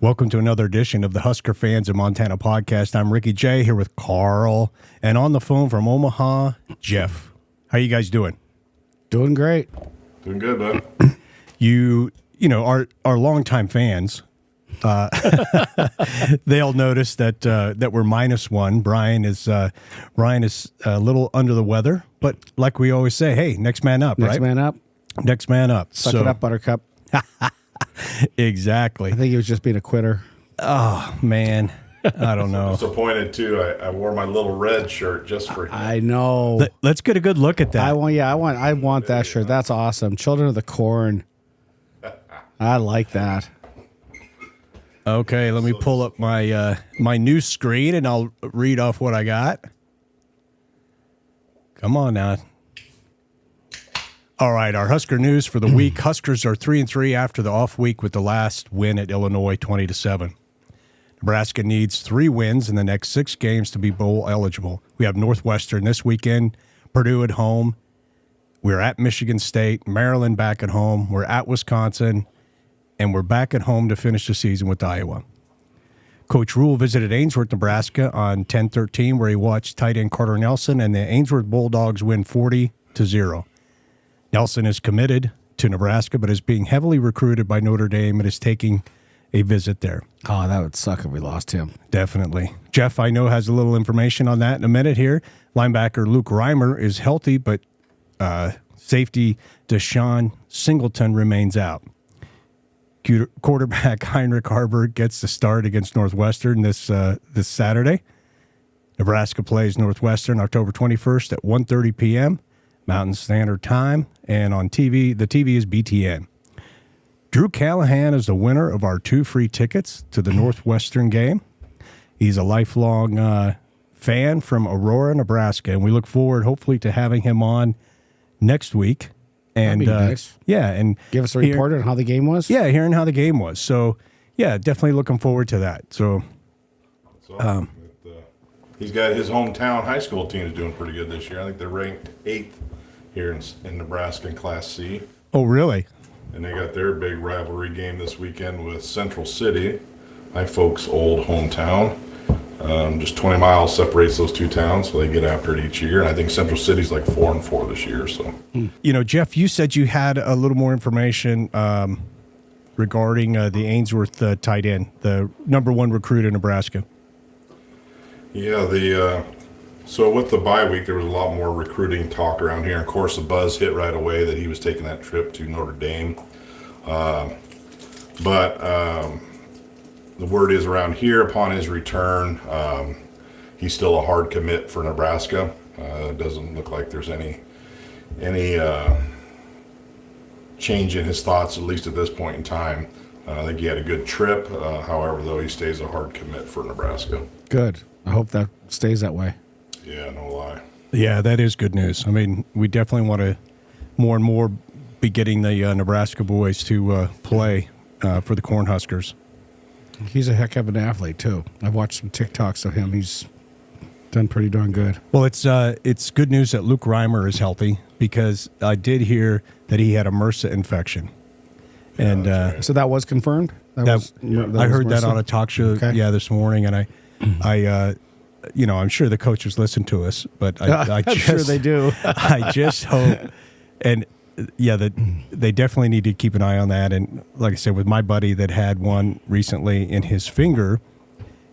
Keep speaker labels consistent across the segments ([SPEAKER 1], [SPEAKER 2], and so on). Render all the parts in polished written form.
[SPEAKER 1] Welcome to another edition of the Husker Fans of Montana podcast. I'm Ricky J here with Carl, and on the phone from Omaha, Jeff. How you guys doing?
[SPEAKER 2] Doing great.
[SPEAKER 3] Doing good, bud.
[SPEAKER 1] You know, our longtime fans, they'll notice that we're -1. Brian is a little under the weather, but like we always say, hey, next man up, right?
[SPEAKER 2] Next man up.
[SPEAKER 1] Next man up.
[SPEAKER 2] Suck it up, Buttercup.
[SPEAKER 1] Exactly.
[SPEAKER 2] I think he was just being a quitter.
[SPEAKER 1] Oh, man. I don't know.
[SPEAKER 3] Disappointed, too. I wore my little red shirt just for him.
[SPEAKER 2] I know.
[SPEAKER 1] Let's get a good look at that.
[SPEAKER 2] I want that shirt. That's awesome. Children of the Corn. I like that.
[SPEAKER 1] Okay, let me pull up my my new screen, and I'll read off what I got. Come on now. All right, our Husker news for the week. Huskers are 3-3 after the off week with the last win at Illinois, 20-7. Nebraska needs 3 wins in the next 6 games to be bowl eligible. We have Northwestern this weekend, Purdue at home. We're at Michigan State, Maryland back at home. We're at Wisconsin, and we're back at home to finish the season with Iowa. Coach Rule visited Ainsworth, Nebraska on 10/13, where he watched tight end Carter Nelson and the Ainsworth Bulldogs win 40-0. Nelson is committed to Nebraska, but is being heavily recruited by Notre Dame and is taking a visit there.
[SPEAKER 2] Oh, that would suck if we lost him.
[SPEAKER 1] Definitely. Jeff, I know, has a little information on that in a minute here. Linebacker Luke Reimer is healthy, but safety Deshaun Singleton remains out. Quarterback Heinrich Haarberg gets the start against Northwestern this Saturday. Nebraska plays Northwestern October 21st at 1:30 p.m. Mountain Standard Time, and on TV, the TV is BTN. Drew Callahan is the winner of our 2 free tickets to the Northwestern game. He's a lifelong fan from Aurora, Nebraska, and we look forward, hopefully, to having him on next week. And
[SPEAKER 2] That'd be nice.
[SPEAKER 1] Yeah, and
[SPEAKER 2] Give us a report on how the game was.
[SPEAKER 1] Yeah, hearing how the game was. So, yeah, definitely looking forward to that. So,
[SPEAKER 3] he's got his hometown high school team is doing pretty good this year. I think they're ranked 8th here in Nebraska in Class C.
[SPEAKER 1] oh, really?
[SPEAKER 3] And they got their big rivalry game this weekend with Central City, my folks' old hometown. Just 20 miles separates those 2 towns, so they get after it each year. And I think Central City's like 4-4 this year. So,
[SPEAKER 1] You know, Jeff, you said you had a little more information regarding the Ainsworth tight end, the #1 recruit in Nebraska.
[SPEAKER 3] yeah, so with the bye week, there was a lot more recruiting talk around here. Of course, the buzz hit right away that he was taking that trip to Notre Dame. But the word is around here, upon his return, he's still a hard commit for Nebraska. It doesn't look like there's any change in his thoughts, at least at this point in time. I think he had a good trip. However, though, he stays a hard commit for Nebraska.
[SPEAKER 2] Good. I hope that stays that way.
[SPEAKER 3] Yeah, no lie.
[SPEAKER 1] Yeah, that is good news. I mean, we definitely want to more and more be getting the Nebraska boys to play for the Cornhuskers.
[SPEAKER 2] He's a heck of an athlete, too. I've watched some TikToks of him. He's done pretty darn good.
[SPEAKER 1] Well, it's good news that Luke Reimer is healthy, because I did hear that he had a MRSA infection. And
[SPEAKER 3] right.
[SPEAKER 2] So that was confirmed?
[SPEAKER 1] I heard that on a talk show this morning, and I I'm sure the coaches listen to us, but I'm
[SPEAKER 2] sure they do.
[SPEAKER 1] I just hope, and that they definitely need to keep an eye on that. And like I said, with my buddy that had one recently in his finger,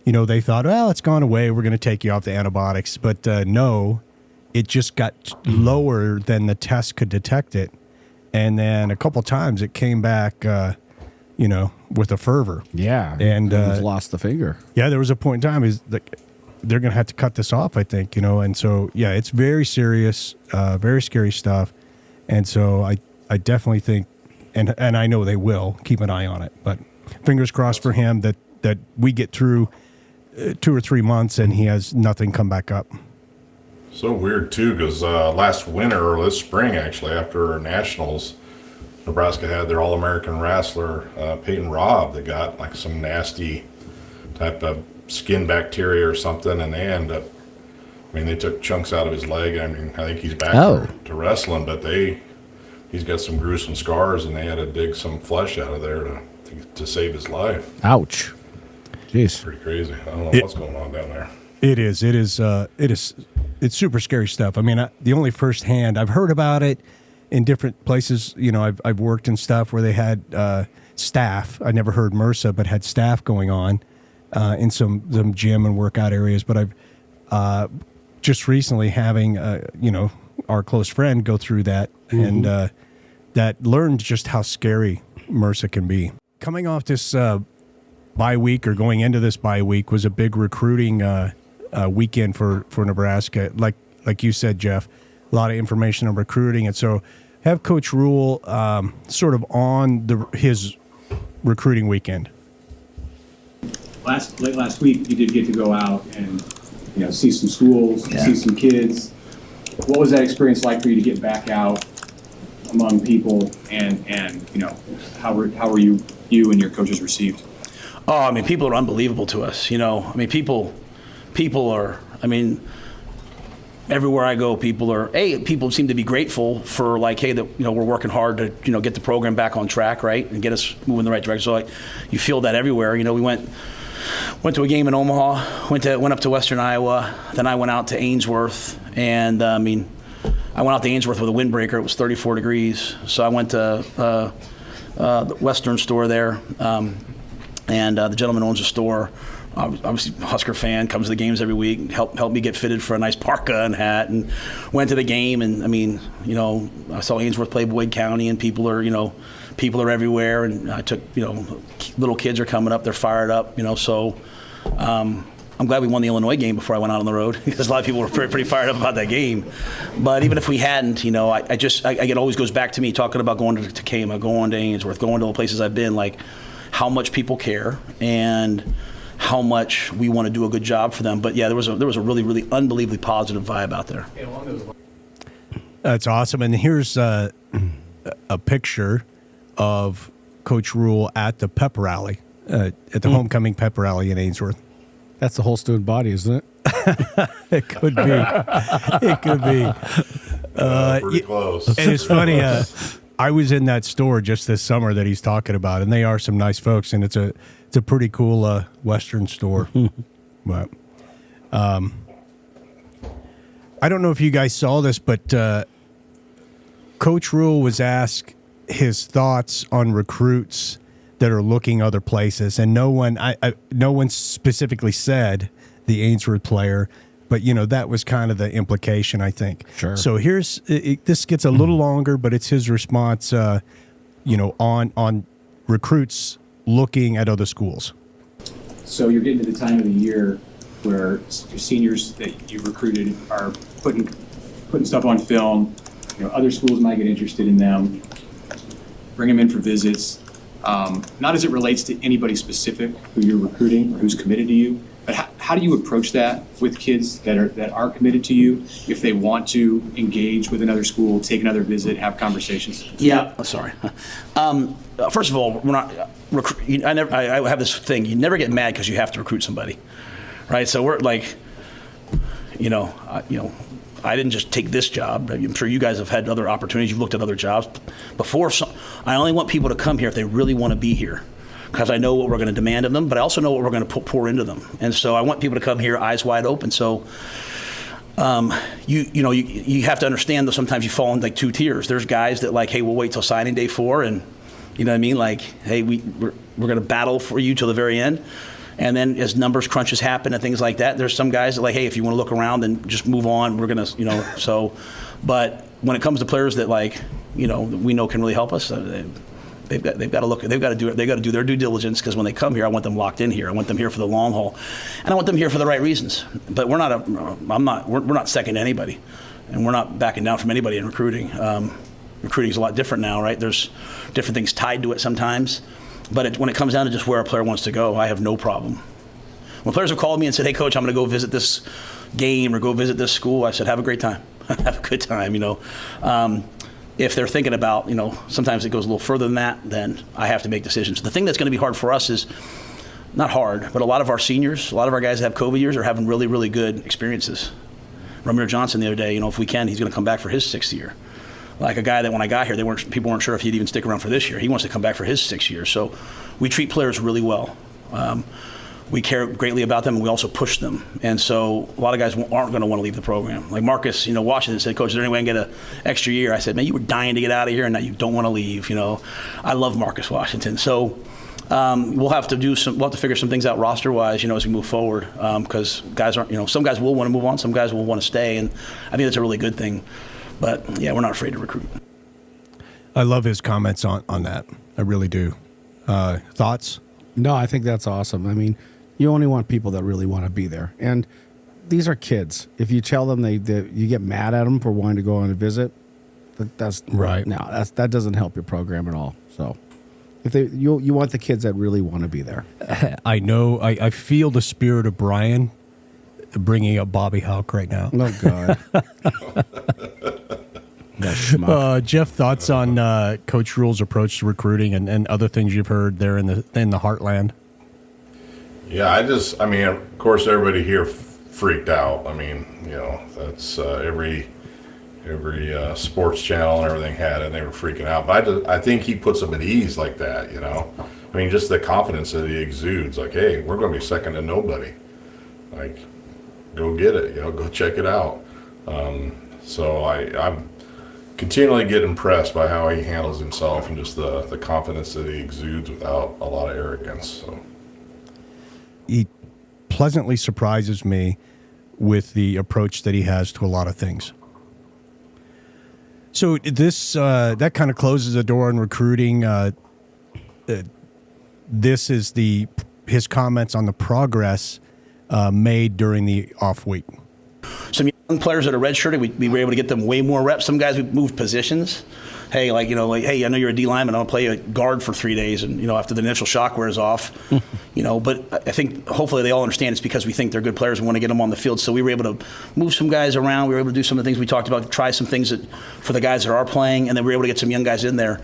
[SPEAKER 1] they thought, well, it's gone away, we're going to take you off the antibiotics. But no, it just got lower than the test could detect it. And then a couple times it came back, with a fervor.
[SPEAKER 2] Yeah.
[SPEAKER 1] And
[SPEAKER 2] lost the finger.
[SPEAKER 1] Yeah, there was a point in time they're going to have to cut this off, I think, and so, yeah, it's very serious, very scary stuff. And so I definitely think, and I know they will keep an eye on it, but fingers crossed for him that we get through 2 or 3 months and he has nothing come back up.
[SPEAKER 3] So weird, too, because last winter, or this spring, actually, after Nationals, Nebraska had their All-American wrestler, Peyton Robb, that got like some nasty type of skin bacteria or something, and they ended up, they took chunks out of his leg. I think he's back to wrestling, but he's got some gruesome scars, and they had to dig some flesh out of there to save his life.
[SPEAKER 2] Ouch. Jeez.
[SPEAKER 3] Pretty crazy. I don't know what's going on down there.
[SPEAKER 1] It is. It's super scary stuff. I mean, the only firsthand I've heard about it in different places. You know, I've worked in stuff where they had staff. I never heard MRSA, but had staff going on in some gym and workout areas. But I've just recently having our close friend go through that, and that learned just how scary MRSA can be. Coming off this bye week, or going into this bye week, was a big recruiting weekend for Nebraska. Like you said, Jeff, a lot of information on recruiting, and so have Coach Rule sort of on his recruiting weekend.
[SPEAKER 4] Late last week, you did get to go out and see some schools, see some kids. What was that experience like for you to get back out among people, and how were you and your coaches received?
[SPEAKER 5] Oh, I mean, people are unbelievable to us. I mean, people are. I mean, everywhere I go, people seem to be grateful for, like, hey, that we're working hard to get the program back on track, right, and get us moving in the right direction. So like, you feel that everywhere. We went to a game in Omaha, went up to Western Iowa, then I went out to Ainsworth, and I went out to Ainsworth with a windbreaker. It was 34 degrees, so I went to the Western store there, and the gentleman owns a store. Obviously, Husker fan, comes to the games every week, helped me get fitted for a nice parka and hat, and went to the game. And I mean, I saw Ainsworth play Boyd County, and people are everywhere. And I took, little kids are coming up, they're fired up, so I'm glad we won the Illinois game before I went out on the road, because a lot of people were pretty fired up about that game. But even if we hadn't, it always goes back to me talking about going to Tacoma, going to Ainsworth, going to the places I've been, like how much people care and how much we want to do a good job for them. But yeah, there was a really, really unbelievably positive vibe out there.
[SPEAKER 1] That's awesome. And here's a picture of Coach Rule at the pep rally, at the homecoming pep rally in Ainsworth.
[SPEAKER 2] That's the whole student body, isn't it?
[SPEAKER 1] It could be. It could be.
[SPEAKER 3] Pretty close.
[SPEAKER 1] And it's funny. I was in that store just this summer that he's talking about, and they are some nice folks, and it's a pretty cool Western store. But I don't know if you guys saw this, but Coach Rule was asked his thoughts on recruits that are looking other places, and no one specifically said the Ainsworth player, but that was kind of the implication, I think.
[SPEAKER 2] Sure.
[SPEAKER 1] So here's this gets a little longer, but it's his response, on recruits looking at other schools.
[SPEAKER 4] So you're getting to the time of the year where your seniors that you recruited are putting stuff on film. Other schools might get interested in them. Bring them in for visits. Not as it relates to anybody specific who you're recruiting or who's committed to you, but how do you approach that with kids that are committed to you if they want to engage with another school, take another visit, have conversations?
[SPEAKER 5] Yeah, sorry. First of all, we're not. I have this thing. You never get mad because you have to recruit somebody, right? So we're like, I didn't just take this job. I'm sure you guys have had other opportunities. You've looked at other jobs before. So I only want people to come here if they really want to be here, because I know what we're going to demand of them, but I also know what we're going to pour into them. And so I want people to come here eyes wide open. So you have to understand that sometimes you fall in like two tiers. There's guys that like, hey, we'll wait till signing day 4, and you know what I mean? Like, hey, we're going to battle for you till the very end. And then as numbers crunches happen and things like that, there's some guys that like, hey, if you want to look around, then just move on. We're going to, so. But when it comes to players that like, we know can really help us, they've got to look. They've got to do their due diligence, because when they come here, I want them locked in here. I want them here for the long haul, and I want them here for the right reasons. But we're not second to anybody, and we're not backing down from anybody in recruiting. Recruiting is a lot different now, right? There's different things tied to it sometimes. But when it comes down to just where a player wants to go, I have no problem. When players have called me and said, hey, Coach, I'm going to go visit this game or go visit this school, I said, have a great time. Have a good time, If they're thinking about, sometimes it goes a little further than that, then I have to make decisions. The thing that's going to be hard for us is, not hard, but a lot of our seniors, a lot of our guys that have COVID years are having really, really good experiences. Ramir Johnson the other day, if we can, he's going to come back for his 6th year. Like a guy that when I got here, people weren't sure if he'd even stick around for this year. He wants to come back for his 6th year. So we treat players really well. we care greatly about them, and we also push them. And so a lot of guys aren't going to want to leave the program. Like Marcus, Washington said, "Coach, is there any way I can get an extra year?" I said, "Man, you were dying to get out of here, and now you don't want to leave." I love Marcus Washington. So we'll have to figure some things out roster-wise, as we move forward, because guys aren't, some guys will want to move on, some guys will want to stay, and I think that's a really good thing. But yeah, we're not afraid to recruit.
[SPEAKER 1] I love his comments on that. I really do. Thoughts?
[SPEAKER 2] No, I think that's awesome. I mean, you only want people that really want to be there. And these are kids. If you tell them you get mad at them for wanting to go on a visit, that's
[SPEAKER 1] right.
[SPEAKER 2] No, that doesn't help your program at all. So if you want the kids that really want to be there.
[SPEAKER 1] I know. I feel the spirit of Brian bringing up Bobby Houck right now.
[SPEAKER 2] Oh, God.
[SPEAKER 1] Jeff, thoughts on Coach Rule's approach to recruiting and other things you've heard there in the heartland?
[SPEAKER 3] Yeah, of course, everybody here freaked out. That's every sports channel and everything had it, and they were freaking out. But I think he puts them at ease like that, just the confidence that he exudes, like, hey, we're going to be second to nobody. Like, go get it, go check it out. So I'm continually get impressed by how he handles himself and just the confidence that he exudes without a lot of arrogance. So
[SPEAKER 1] he pleasantly surprises me with the approach that he has to a lot of things. So this that kind of closes the door on recruiting. This is his comments on the progress made during the off week.
[SPEAKER 5] Some young players that are redshirted, we were able to get them way more reps. Some guys, we moved positions. Hey, hey, I know you're a D lineman. I'll play a guard for 3 days, and after the initial shock wears off, But I think hopefully they all understand it's because we think they're good players and want to get them on the field. So we were able to move some guys around. We were able to do some of the things we talked about, try some things for the guys that are playing, and then we were able to get some young guys in there.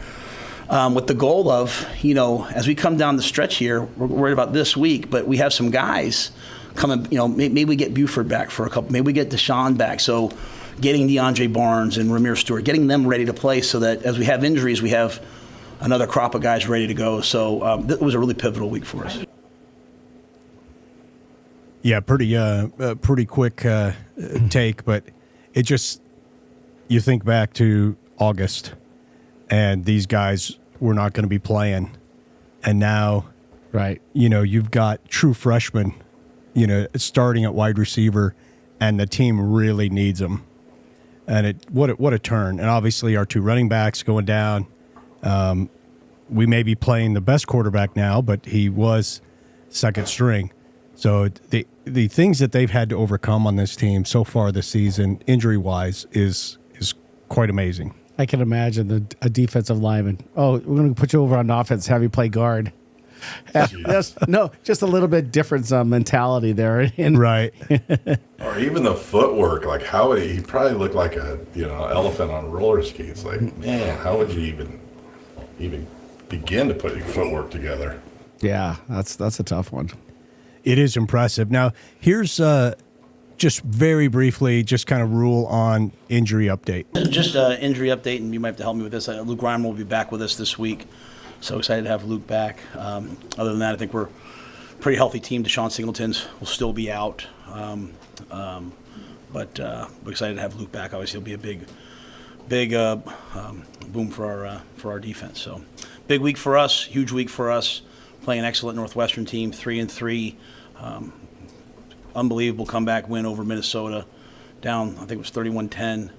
[SPEAKER 5] With the goal of, as we come down the stretch here, we're worried about this week, but we have some guys coming, maybe we get Buford back for a couple, maybe we get Deshaun back. So getting DeAndre Barnes and Ramir Stewart, getting them ready to play so that as we have injuries, we have another crop of guys ready to go. So it was a really pivotal week for us.
[SPEAKER 1] Yeah, pretty quick take, but it just, you think back to August and these guys were not going to be playing. And now,
[SPEAKER 2] right,
[SPEAKER 1] you've got true freshmen, starting at wide receiver, and the team really needs them. And what a turn. And obviously our two running backs going down. We may be playing the best quarterback now, but he was second string. So the things that they've had to overcome on this team so far this season, injury-wise, is quite amazing.
[SPEAKER 2] I can imagine a defensive lineman. Oh, we're going to put you over on offense, have you play guard. Just a little bit different mentality there.
[SPEAKER 1] Right.
[SPEAKER 3] Or even the footwork, like how would he probably look like a elephant on roller skates. Like, man, how would you even begin to put your footwork together?
[SPEAKER 2] Yeah, that's a tough one.
[SPEAKER 1] It is impressive. Now, here's just very briefly, just kind of rule on injury update.
[SPEAKER 5] Just injury update, and you might have to help me with this. Luke Reimer will be back with us this week. So excited to have Luke back. Other than that, I think we're a pretty healthy team. Deshaun Singleton's will still be out. But we're excited to have Luke back. Obviously, he'll be a big boom for our defense. So big week for us, huge week for us. Playing an excellent Northwestern team, 3-3. Unbelievable comeback win over Minnesota. Down, I think it was 31-10.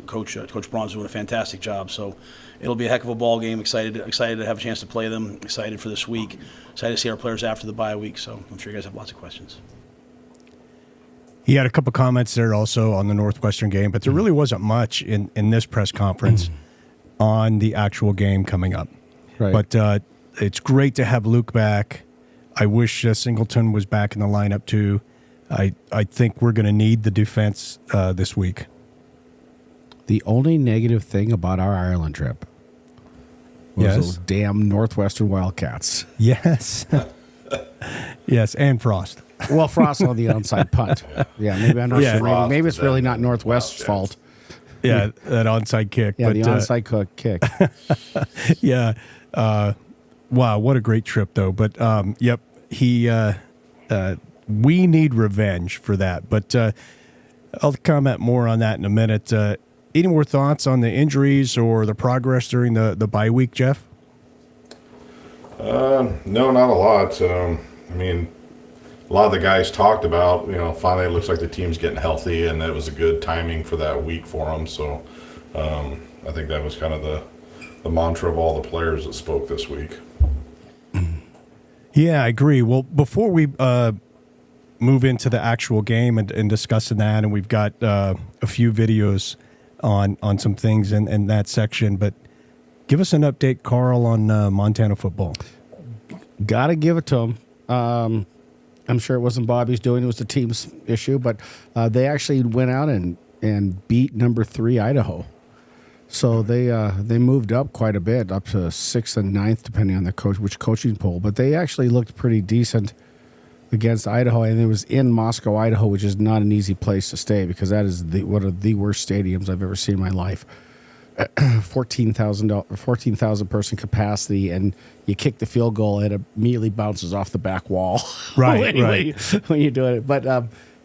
[SPEAKER 5] Coach Braun's doing a fantastic job, so it'll be a heck of a ball game. Excited to have a chance to play them. Excited for this week. Excited to see our players after the bye week. So I'm sure you guys have lots of questions.
[SPEAKER 1] He had a couple comments there also on the Northwestern game, but there really wasn't much in this press conference on the actual game coming up.
[SPEAKER 2] Right.
[SPEAKER 1] But it's great to have Luke back. I wish Singleton was back in the lineup too. I think we're going to need the defense this week.
[SPEAKER 2] The only negative thing about our Ireland trip was those damn Northwestern Wildcats.
[SPEAKER 1] Yes. Yes, and Frost.
[SPEAKER 2] Well, Frost on the onside punt. Yeah, maybe I'm not sure. Maybe it's really not Northwest's fault.
[SPEAKER 1] Yeah, that onside kick.
[SPEAKER 2] Yeah, the onside kick.
[SPEAKER 1] Yeah. Wow, what a great trip, though. But, yep, we need revenge for that. But I'll comment more on that in a minute. Any more thoughts on the injuries or the progress during the bye week, Jeff?
[SPEAKER 3] No, not a lot. I mean, a lot of the guys talked about, finally it looks like the team's getting healthy, and it was a good timing for that week for them. So I think that was kind of the mantra of all the players that spoke this week.
[SPEAKER 1] Yeah, I agree. Well, before we move into the actual game and discussing that, and we've got a few videos on some things in that section, but give us an update, Carl, on Montana football.
[SPEAKER 2] Got to give it to them. I'm sure it wasn't Bobby's doing; it was the team's issue. But they actually went out and beat number 3 Idaho. So they moved up quite a bit, up to 6th and 9th, depending on which coaching poll. But they actually looked pretty decent against Idaho, and it was in Moscow, Idaho, which is not an easy place to stay because that is one of the worst stadiums I've ever seen in my life. 14,000 person capacity, and you kick the field goal, and it immediately bounces off the back wall.
[SPEAKER 1] Right,
[SPEAKER 2] when you're doing it. But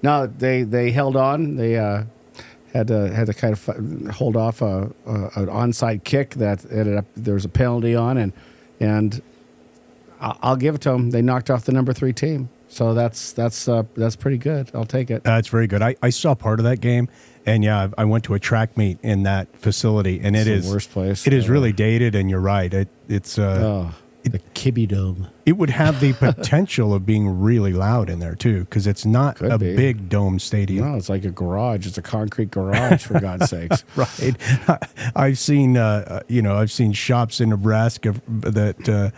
[SPEAKER 2] no, they held on. They had to kind of hold off an onside kick that ended up there was a penalty on, and I'll give it to them. They knocked off the number 3 team. So that's pretty good. I'll take it.
[SPEAKER 1] That's very good. I saw part of that game, and yeah, I went to a track meet in that facility, and it's
[SPEAKER 2] the worst place.
[SPEAKER 1] It is really dated, and you're right. It's
[SPEAKER 2] the Kibbe Dome.
[SPEAKER 1] It would have the potential of being really loud in there too, because it's not
[SPEAKER 2] Could be.
[SPEAKER 1] big dome stadium.
[SPEAKER 2] No, it's like a garage. It's a concrete garage, for God's sakes.
[SPEAKER 1] Right. I've seen I've seen shops in Nebraska that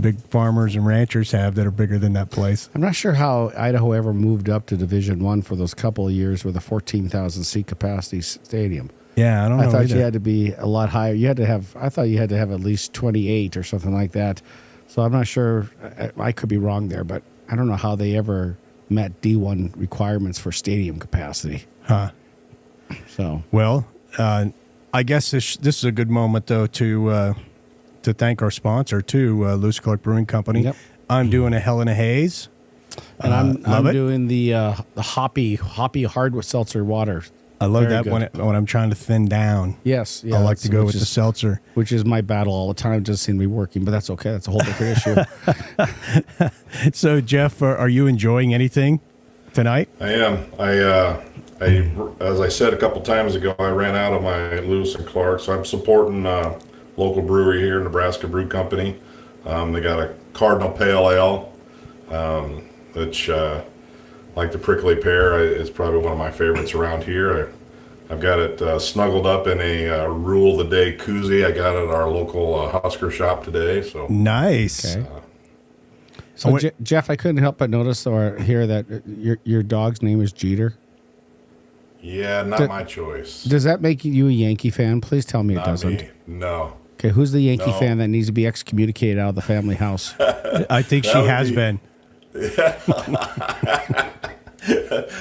[SPEAKER 1] big farmers and ranchers have that are bigger than that place.
[SPEAKER 2] I'm not sure how Idaho ever moved up to Division I for those couple of years with a 14,000 seat capacity stadium.
[SPEAKER 1] Yeah, I don't know.
[SPEAKER 2] I thought
[SPEAKER 1] either.
[SPEAKER 2] you had to be a lot higher. I thought you had to have at least 28 or something like that. So I'm not sure. I could be wrong there, but I don't know how they ever met D1 requirements for stadium capacity.
[SPEAKER 1] Huh.
[SPEAKER 2] So
[SPEAKER 1] Well, I guess this is a good moment though to thank our sponsor too, Lewis Clark Brewing Company.
[SPEAKER 2] Yep.
[SPEAKER 1] I'm doing a Hell in a Haze.
[SPEAKER 2] and I'm
[SPEAKER 1] it.
[SPEAKER 2] doing the hoppy hard seltzer water.
[SPEAKER 1] I love
[SPEAKER 2] Very
[SPEAKER 1] that
[SPEAKER 2] good.
[SPEAKER 1] when I'm trying to thin down.
[SPEAKER 2] Yes, yeah,
[SPEAKER 1] I like to go
[SPEAKER 2] which
[SPEAKER 1] with the
[SPEAKER 2] is-
[SPEAKER 1] seltzer.
[SPEAKER 2] which is my battle all the time. It doesn't seem to be working, but that's okay. That's a whole different issue.
[SPEAKER 1] So, Jeff, are you enjoying anything tonight?
[SPEAKER 3] I am. As I said a couple times ago, I ran out of my Lewis and Clark, so I'm supporting local brewery here, Nebraska Brew Company. They got a Cardinal Pale Ale, which, like the prickly pear, is probably one of my favorites around here. I've got it snuggled up in a Rule of the Day koozie. I got it at our local Husker shop today. So
[SPEAKER 1] Nice.
[SPEAKER 2] Okay. So, Jeff, I couldn't help but notice or hear that your dog's name is Jeter.
[SPEAKER 3] yeah, not my choice.
[SPEAKER 2] Does that make you a Yankee fan? Please tell me it
[SPEAKER 3] Not
[SPEAKER 2] doesn't.
[SPEAKER 3] me. No.
[SPEAKER 2] Okay, who's the Yankee
[SPEAKER 3] No.
[SPEAKER 2] fan that needs to be excommunicated out of the family house?
[SPEAKER 1] I think she
[SPEAKER 3] That would
[SPEAKER 1] has
[SPEAKER 3] be-
[SPEAKER 1] been.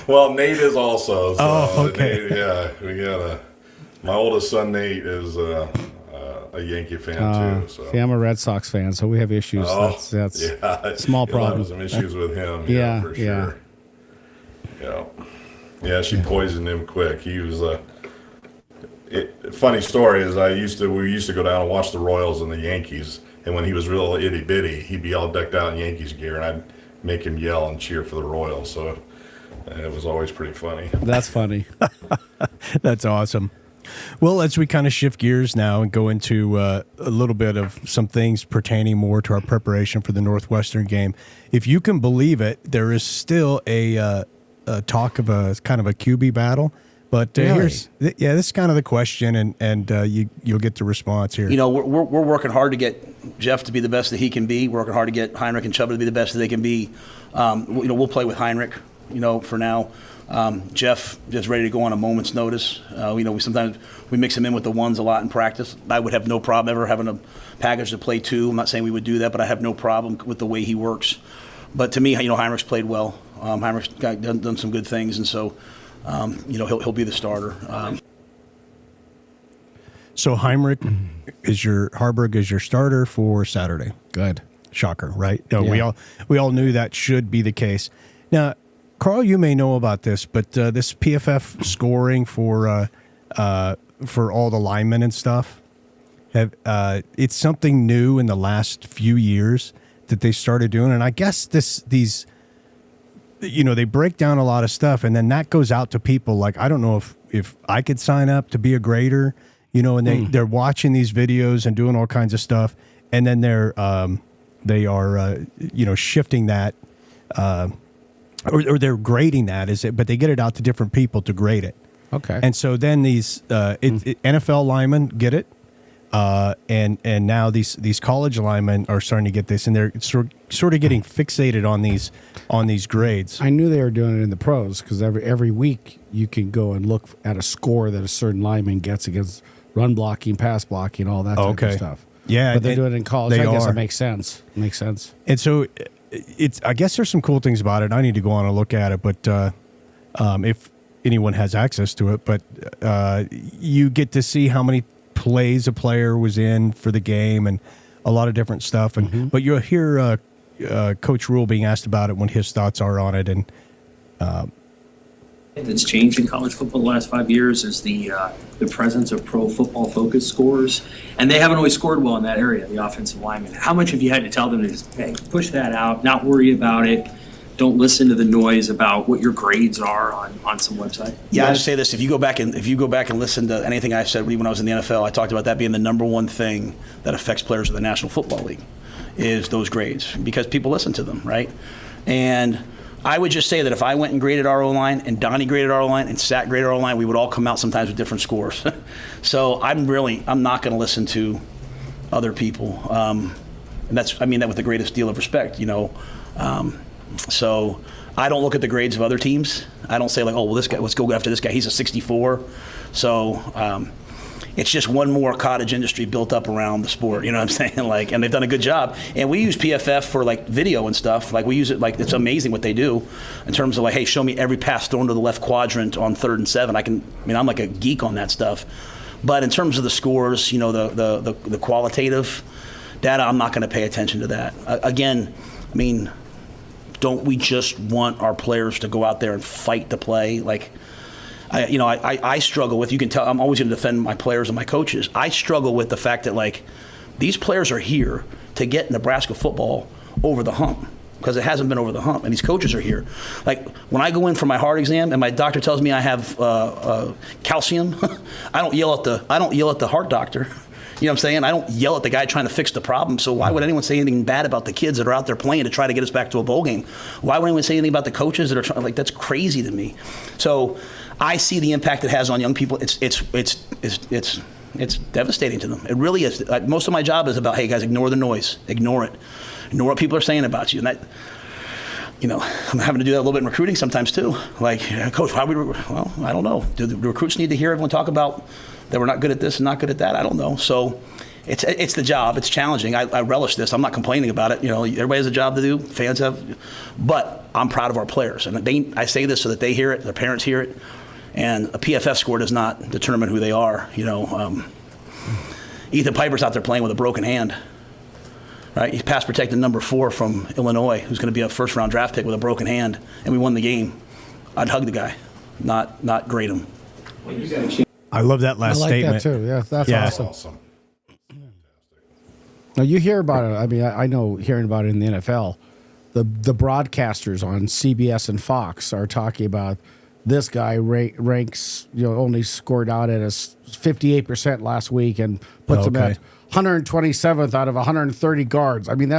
[SPEAKER 3] Well, Nate is also. So
[SPEAKER 1] Oh, okay.
[SPEAKER 3] Nate, we got my oldest son Nate is a Yankee fan too. So
[SPEAKER 2] See, I'm a Red Sox fan, so we have issues. That's
[SPEAKER 3] yeah,
[SPEAKER 2] small
[SPEAKER 3] you'll have
[SPEAKER 2] problem.
[SPEAKER 3] some issues with him.
[SPEAKER 2] Yeah,
[SPEAKER 3] for
[SPEAKER 2] yeah.
[SPEAKER 3] sure. Yeah, she poisoned him quick. He was funny story is we used to go down and watch the Royals and the Yankees, and when he was real itty bitty, he'd be all decked out in Yankees gear, and I'd make him yell and cheer for the Royals. So it was always pretty funny.
[SPEAKER 2] That's funny.
[SPEAKER 1] That's awesome. Well, as we kind of shift gears now and go into a little bit of some things pertaining more to our preparation for the Northwestern game, if you can believe it, there is still a talk of a kind of a QB battle. But
[SPEAKER 2] Really?
[SPEAKER 1] this is kind of the question, and you'll get the response here.
[SPEAKER 5] You know, we're working hard to get Jeff to be the best that he can be. We're working hard to get Heinrich and Chubb to be the best that they can be. We'll play with Heinrich, for now. Jeff is ready to go on a moment's notice. We sometimes mix him in with the ones a lot in practice. I would have no problem ever having a package to play two. I'm not saying we would do that, but I have no problem with the way he works. But to me, Heinrich's played well. Heinrich's done some good things, and so he'll be the starter.
[SPEAKER 1] So Harburg is your starter for Saturday.
[SPEAKER 2] Good.
[SPEAKER 1] Shocker, right? No,
[SPEAKER 2] Yeah.
[SPEAKER 1] we all knew that should be the case. Now, Carl, you may know about this, but this PFF scoring for all the linemen and stuff, it's something new in the last few years that they started doing, and I guess these, they break down a lot of stuff, and then that goes out to people. Like, I don't know if I could sign up to be a grader, and they're watching these videos and doing all kinds of stuff, and then they are shifting that, or they're grading that, but they get it out to different people to grade it.
[SPEAKER 2] Okay.
[SPEAKER 1] And so then these NFL linemen get it, and now these college linemen are starting to get this, and they're sort of getting fixated on these grades.
[SPEAKER 2] I knew they were doing it in the pros because every week you can go and look at a score that a certain lineman gets against run blocking, pass blocking, all that type of stuff.
[SPEAKER 1] Yeah,
[SPEAKER 2] but they're doing it in college. I guess
[SPEAKER 1] are.
[SPEAKER 2] it makes sense.
[SPEAKER 1] And so I guess there's some cool things about it. I need to go on and look at it, but if anyone has access to it, but you get to see how many plays a player was in for the game and a lot of different stuff. And but you'll hear Coach Rule being asked about it when his thoughts are on it. And
[SPEAKER 6] that's changed in college football the last 5 years is the presence of pro football focused scores, and they haven't always scored well in that area, the offensive linemen. How much have you had to tell them to just, hey, push that out, not worry about it, don't listen to the noise about what your grades are on some website?
[SPEAKER 5] Yeah, I just say this: if you go back and listen to anything I said when I was in the NFL, I talked about that being the number one thing that affects players in the National Football League is those grades, because people listen to them, right? And I would just say that if I went and graded our O-line and Donnie graded our O-line and Sat graded our O-line, we would all come out sometimes with different scores. So I'm not going to listen to other people, and I mean that with the greatest deal of respect, So I don't look at the grades of other teams. I don't say like, oh, well, this guy, let's go after this guy. He's a 64. So it's just one more cottage industry built up around the sport. You know what I'm saying? Like, and they've done a good job. And we use PFF for like video and stuff. Like we use it, like it's amazing what they do in terms of like, hey, show me every pass thrown to the left quadrant on 3rd and 7. I'm like a geek on that stuff. But in terms of the scores, the qualitative data, I'm not going to pay attention to that. Again, I mean, don't we just want our players to go out there and fight to play? Like, I struggle with, you can tell, I'm always going to defend my players and my coaches. I struggle with the fact that, like, these players are here to get Nebraska football over the hump because it hasn't been over the hump, and these coaches are here. Like, when I go in for my heart exam and my doctor tells me I have calcium, I don't yell at the heart doctor. You know what I'm saying? I don't yell at the guy trying to fix the problem. So why would anyone say anything bad about the kids that are out there playing to try to get us back to a bowl game? Why would anyone say anything about the coaches that are trying? Like, that's crazy to me. So I see the impact it has on young people. It's devastating to them. It really is. Most of my job is about, hey guys, ignore the noise, ignore it, ignore what people are saying about you, and that. I'm having to do that a little bit in recruiting sometimes too. Like, Coach, well, I don't know. Do the recruits need to hear everyone talk about that we're not good at this and not good at that? I don't know. So it's the job. It's challenging. I relish this. I'm not complaining about it. Everybody has a job to do. Fans have. But I'm proud of our players. And I say this so that they hear it, their parents hear it. And a PFF score does not determine who they are. Ethan Piper's out there playing with a broken hand. Right, he's pass protected number 4 from Illinois, who's going to be a first-round draft pick with a broken hand, and we won the game. I'd hug the guy, not grade him.
[SPEAKER 1] I love that last statement.
[SPEAKER 2] That too. Yeah, that's
[SPEAKER 3] Awesome.
[SPEAKER 2] Now you hear about it. I mean, I know hearing about it in the NFL, the broadcasters on CBS and Fox are talking about this guy ranks, only scored out at a 58% last week and puts him at 127th out of 130 guards. I mean,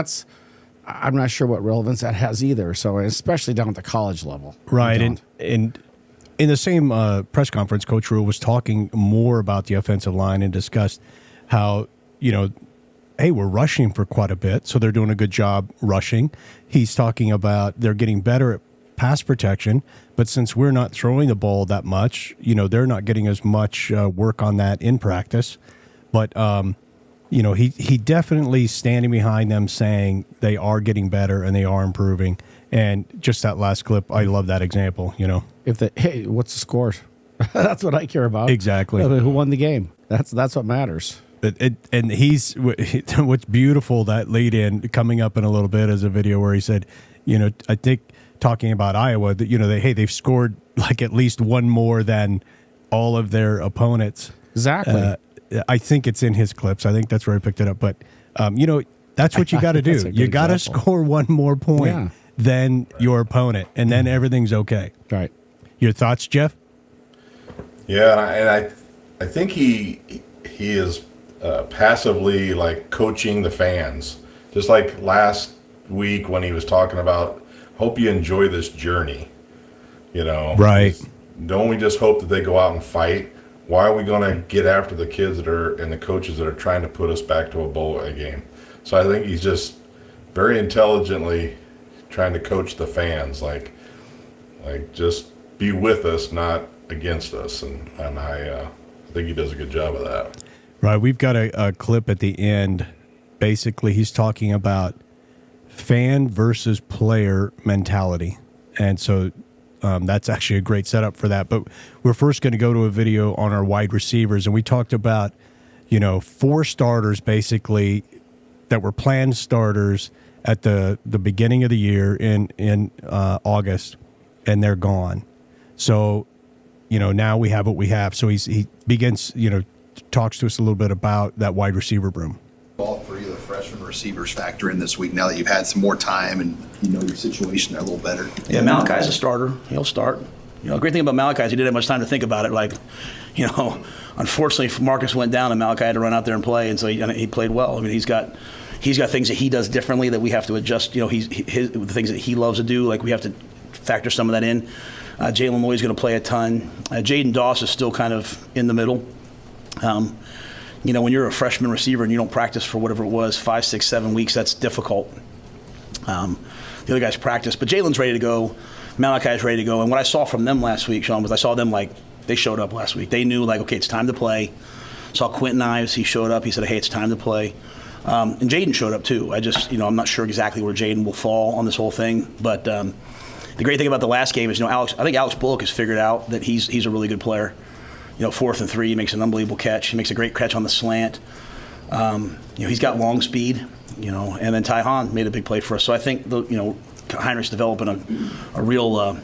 [SPEAKER 2] I'm not sure what relevance that has either. So especially down at the college level.
[SPEAKER 1] Right. And in the same press conference, Coach Rule was talking more about the offensive line and discussed how, hey, we're rushing for quite a bit. So they're doing a good job rushing. He's talking about they're getting better at pass protection. But since we're not throwing the ball that much, they're not getting as much work on that in practice. But, he definitely standing behind them saying they are getting better and they are improving. And just that last clip, I love that example,
[SPEAKER 2] Hey, what's the scores? That's what I care about.
[SPEAKER 1] Exactly.
[SPEAKER 2] Who won the game? That's what matters.
[SPEAKER 1] And he's what's beautiful, that lead in coming up in a little bit, is a video where he said, I think talking about Iowa, that they've scored like at least one more than all of their opponents.
[SPEAKER 2] Exactly.
[SPEAKER 1] I think it's in his clips. I think that's where I picked it up. But that's what you got to do. You got to score one more point than your opponent, and then everything's okay.
[SPEAKER 2] Right.
[SPEAKER 1] Your thoughts, Jeff?
[SPEAKER 3] Yeah, and I think he is passively like coaching the fans, just like last week when he was talking about, hope you enjoy this journey.
[SPEAKER 1] Right?
[SPEAKER 3] Don't we just hope that they go out and fight? Why are we going to get after the kids and the coaches that are trying to put us back to a bowl game? So I think he's just very intelligently trying to coach the fans, like just be with us, not against us, and I think he does a good job of that.
[SPEAKER 1] Right. We've got a clip at the end. Basically, he's talking about fan versus player mentality. And so that's actually a great setup for that. But we're first going to go to a video on our wide receivers. And we talked about, 4 starters basically that were planned starters at the beginning of the year in August, and they're gone. So, now we have what we have. So he begins, talks to us a little bit about that wide receiver room.
[SPEAKER 7] All 3 of the freshman receivers factor in this week now that you've had some more time and you know your situation a little better.
[SPEAKER 5] Yeah, Malachi's a starter. He'll start. The great thing about Malachi is he didn't have much time to think about it. Unfortunately, Marcus went down and Malachi had to run out there and play, and so he played well. I mean, he's got things that he does differently that we have to adjust. The things that he loves to do, like we have to factor some of that in. Jalen Lloyd's going to play a ton. Jaden Doss is still kind of in the middle. When you're a freshman receiver and you don't practice for whatever it was, 5, 6, 7 weeks, that's difficult. The other guys practice, but Jalen's ready to go. Malachi's ready to go. And what I saw from them last week, Sean, was I saw them they showed up last week. They knew okay, it's time to play. Saw Quentin Ives, he showed up. He said, hey, it's time to play. And Jaden showed up too. I'm not sure exactly where Jaden will fall on this whole thing, but the great thing about the last game is, I think Alex Bullock has figured out that he's a really good player. 4th and 3, he makes an unbelievable catch. He makes a great catch on the slant. He's got long speed, and then Ty Hahn made a big play for us. So I think, Heinrich's developing a real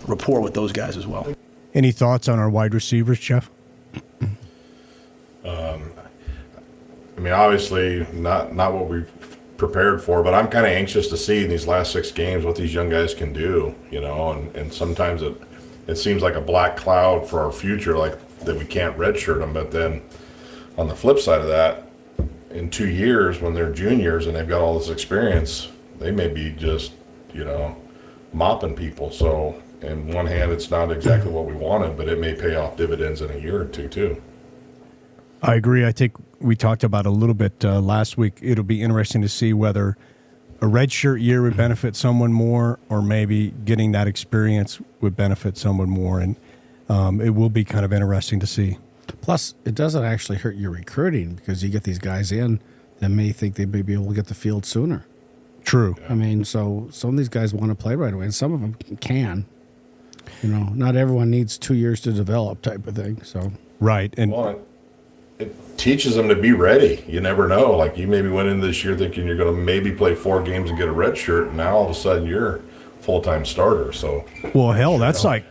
[SPEAKER 5] rapport with those guys as well.
[SPEAKER 1] Any thoughts on our wide receivers, Jeff?
[SPEAKER 3] Obviously not what we prepared for, but I'm kind of anxious to see in these last 6 games what these young guys can do, and sometimes it seems like a black cloud for our future, like that we can't redshirt them. But then on the flip side of that, in 2 years when they're juniors and they've got all this experience, they may be just, mopping people. So in one hand, it's not exactly what we wanted, but it may pay off dividends in a year or two too.
[SPEAKER 1] I agree. I think we talked about a little bit last week. It'll be interesting to see whether a redshirt year would benefit someone more, or maybe getting that experience would benefit someone more. And it will be kind of interesting to see.
[SPEAKER 2] Plus, it doesn't actually hurt your recruiting because you get these guys in that may think they may be able to get the field sooner.
[SPEAKER 1] True.
[SPEAKER 2] Yeah. So some of these guys want to play right away, and some of them can. Not everyone needs 2 years to develop type of thing. So
[SPEAKER 1] right. And
[SPEAKER 3] it teaches them to be ready. You never know. Like, you maybe went into this year thinking you're going to maybe play 4 games and get a red shirt, and now all of a sudden you're full-time starter. So,
[SPEAKER 1] well, hell, that's like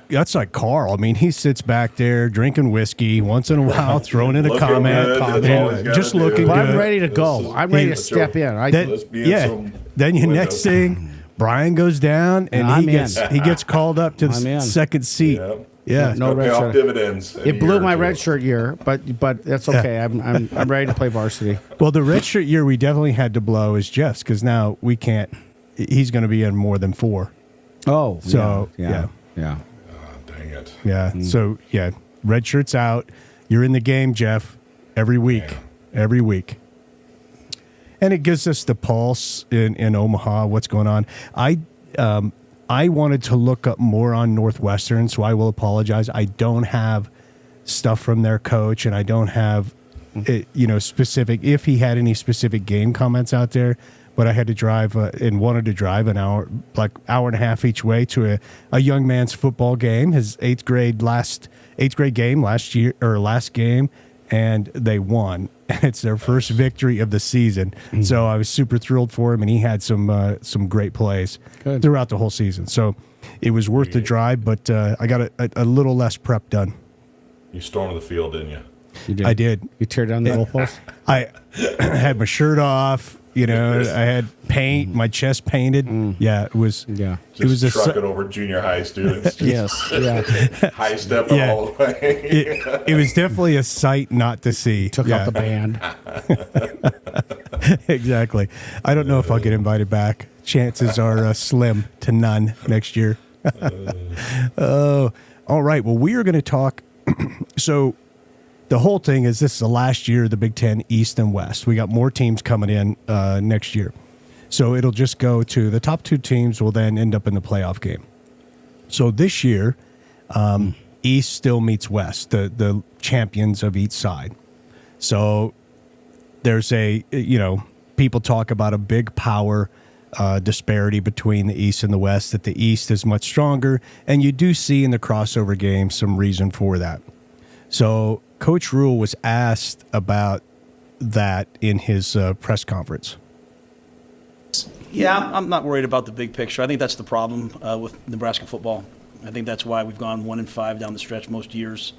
[SPEAKER 1] Carl. He sits back there drinking whiskey once in a while, throwing in a comment, just looking good.
[SPEAKER 2] I'm ready to go. I'm ready to step in.
[SPEAKER 1] Then your next thing, Brian goes down and he gets called up to the second seat. Yeah,
[SPEAKER 2] no red shirt.
[SPEAKER 3] Dividends.
[SPEAKER 2] It blew my red shirt year, but that's okay. I'm ready to play varsity.
[SPEAKER 1] Well, the red shirt year we definitely had to blow is Jeff's, because now we can't. He's going to be in more than 4.
[SPEAKER 2] Oh,
[SPEAKER 1] so
[SPEAKER 2] yeah.
[SPEAKER 3] Dang it.
[SPEAKER 1] Yeah. So red shirt's out. You're in the game, Jeff, every week.
[SPEAKER 3] Yeah.
[SPEAKER 1] Every week. And it gives us the pulse in Omaha, what's going on. I wanted to look up more on Northwestern, so I will apologize. I don't have stuff from their coach, and I don't have, specific, if he had any specific game comments out there. But I had to drive and wanted to drive an hour and a half each way to a young man's football game, his eighth grade game last year, or last game, and they won. It's their first victory of the season. So I was super thrilled for him, and he had some great plays throughout the whole season. So it was worth the drive, but I got a little less prep done.
[SPEAKER 3] You stormed the field, didn't you?
[SPEAKER 2] You did.
[SPEAKER 1] I did.
[SPEAKER 2] You tear down the goalpost?
[SPEAKER 1] I had my shirt off. I had paint, my chest painted. Yeah, it was.
[SPEAKER 2] Yeah.
[SPEAKER 1] It was
[SPEAKER 3] Truck it over junior high students.
[SPEAKER 2] Yes. Yeah.
[SPEAKER 3] High stepping all the way.
[SPEAKER 1] It was definitely a sight not to see.
[SPEAKER 2] Took out the band.
[SPEAKER 1] Exactly. I don't know if I'll get invited back. Chances are slim to none next year. Oh, all right. Well, we are going to talk. So the whole thing is this is the last year of the Big Ten East and West. We got more teams coming in next year. So it'll just go to the top two teams will then end up in the playoff game. So this year, East still meets West, the champions of each side. So there's people talk about a big power disparity between the East and the West, that the East is much stronger. And you do see in the crossover game some reason for that. So Coach Rule was asked about that in his press conference.
[SPEAKER 5] Yeah, I'm not worried about the big picture. I think that's the problem with Nebraska football. I think that's why we've gone 1-5 down the stretch most years.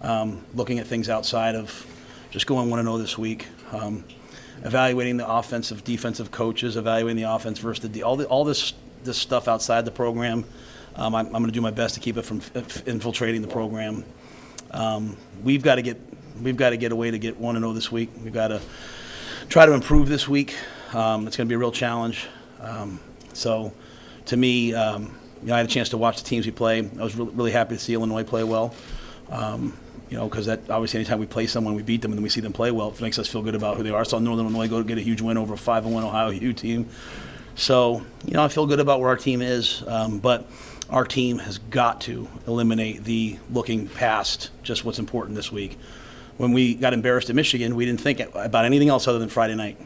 [SPEAKER 5] Looking at things outside of just going 1-0 this week, evaluating the offensive, defensive coaches, evaluating the offense versus all this stuff outside the program. I'm going to do my best to keep it from infiltrating the program. We've got to get a way to get 1-0 this week. We've got to try to improve this week. It's going to be a real challenge. So, to me, I had a chance to watch the teams we play. I was really happy to see Illinois play well. Because that obviously anytime we play someone, we beat them, and then we see them play well, it makes us feel good about who they are. I saw Northern Illinois go get a huge win over a 5-1 Ohio U team. So, I feel good about where our team is, but our team has got to eliminate the looking past just what's important this week. When we got embarrassed at Michigan, we didn't think about anything else other than Friday night,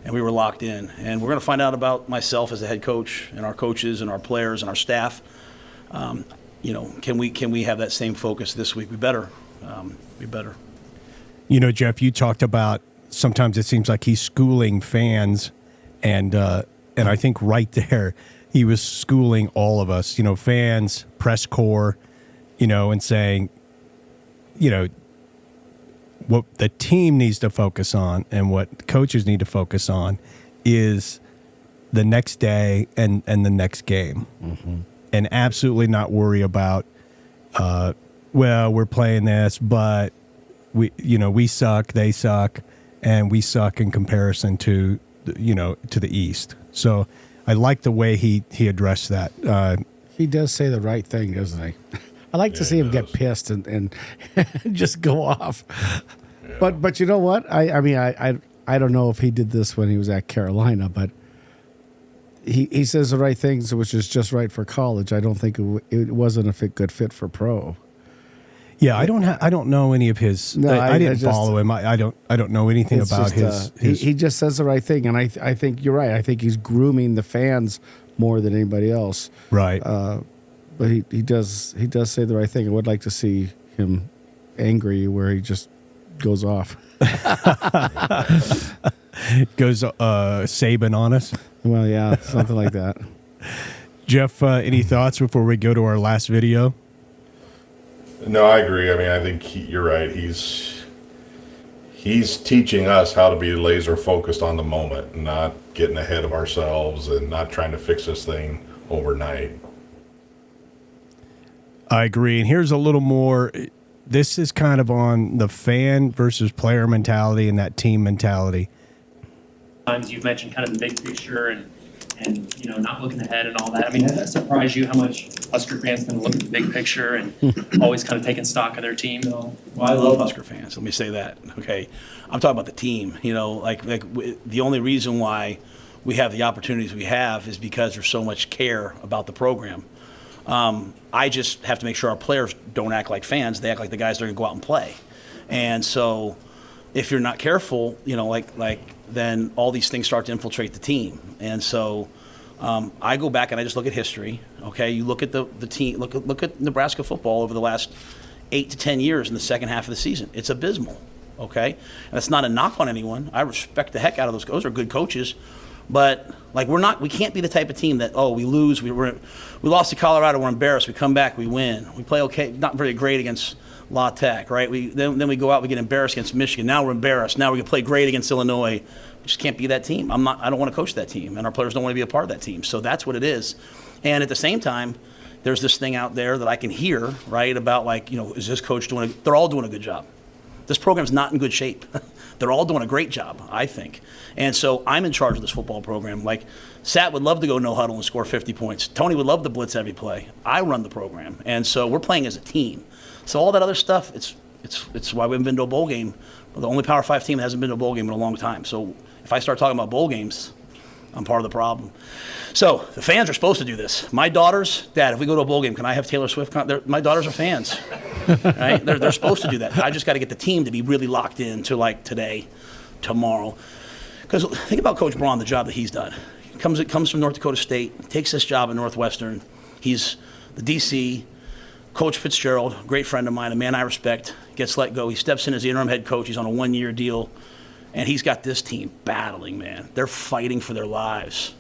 [SPEAKER 5] and we were locked in. And we're going to find out about myself as the head coach and our coaches and our players and our staff. Can we have that same focus this week? We better.
[SPEAKER 1] Jeff, you talked about sometimes it seems like he's schooling fans, and I think right there he was schooling all of us, fans, press corps, and saying, what the team needs to focus on and what coaches need to focus on is the next day and the next game. Mm-hmm. And absolutely not worry about, we're playing this, but we suck, they suck, and we suck in comparison to the East. So I like the way he addressed that.
[SPEAKER 2] He does say the right thing, doesn't he? I like to see him get pissed and just go off. Yeah. But you know what? I don't know if he did this when he was at Carolina, but he says the right things, which is just right for college. I don't think it wasn't a good fit for pro.
[SPEAKER 1] Yeah, I don't know any of his. No, I didn't follow him. I don't know anything about his.
[SPEAKER 2] He just says the right thing, and I think you're right. I think he's grooming the fans more than anybody else.
[SPEAKER 1] Right.
[SPEAKER 2] But he does say the right thing. I would like to see him angry where he just goes off.
[SPEAKER 1] Goes Saban on us.
[SPEAKER 2] Well, yeah, something like that.
[SPEAKER 1] Jeff, any thoughts before we go to our last video?
[SPEAKER 3] No, I agree. I think you're right. He's teaching us how to be laser focused on the moment, not getting ahead of ourselves and not trying to fix this thing overnight.
[SPEAKER 1] I agree. And here's a little more. This is kind of on the fan versus player mentality and that team mentality.
[SPEAKER 8] Times you've mentioned kind of the big picture and not looking ahead and all that. Does that surprise you how much Husker fans kind of look at the big picture and always kind of taking stock of their team?
[SPEAKER 5] Well, I love Husker fans. Let me say that. Okay, I'm talking about the team. The only reason why we have the opportunities we have is because there's so much care about the program. I just have to make sure our players don't act like fans. They act like the guys that are going to go out and play. And so if you're not careful, then all these things start to infiltrate the team. And so I go back and I just look at history. Okay, you look at the team. Look at Nebraska football over the last 8 to 10 years in the second half of the season. It's abysmal. okay? And that's not a knock on anyone. I respect the heck out of those. Those are good coaches. But, like, we can't be the type of team that, we lose. We lost to Colorado, we're embarrassed. We come back, we win. We play okay, not very great against La Tech, right? Then we go out, we get embarrassed against Michigan. Now we're embarrassed. Now we can play great against Illinois. We just can't be that team. I don't want to coach that team, and our players don't want to be a part of that team. So that's what it is. And at the same time, there's this thing out there that I can hear, right, about, like, is this coach doing they're all doing a good job. This program's not in good shape. They're all doing a great job, I think. And so I'm in charge of this football program. Like, Sat would love to go no huddle and score 50 points. Tony would love to blitz every play. I run the program. And so we're playing as a team. So all that other stuff, it's why we haven't been to a bowl game. We're the only Power 5 team that hasn't been to a bowl game in a long time. So if I start talking about bowl games, I'm part of the problem. So the fans are supposed to do this. My daughters, Dad, if we go to a bowl game, can I have Taylor Swift? My daughters are fans, right? They're supposed to do that. I just got to get the team to be really locked in to, like, today, tomorrow. Because think about Coach Braun, the job that he's done. He comes from North Dakota State, takes this job at Northwestern. He's the DC. Coach Fitzgerald, great friend of mine, a man I respect, gets let go. He steps in as the interim head coach. He's on a 1-year deal. And he's got this team battling, man. They're fighting for their lives.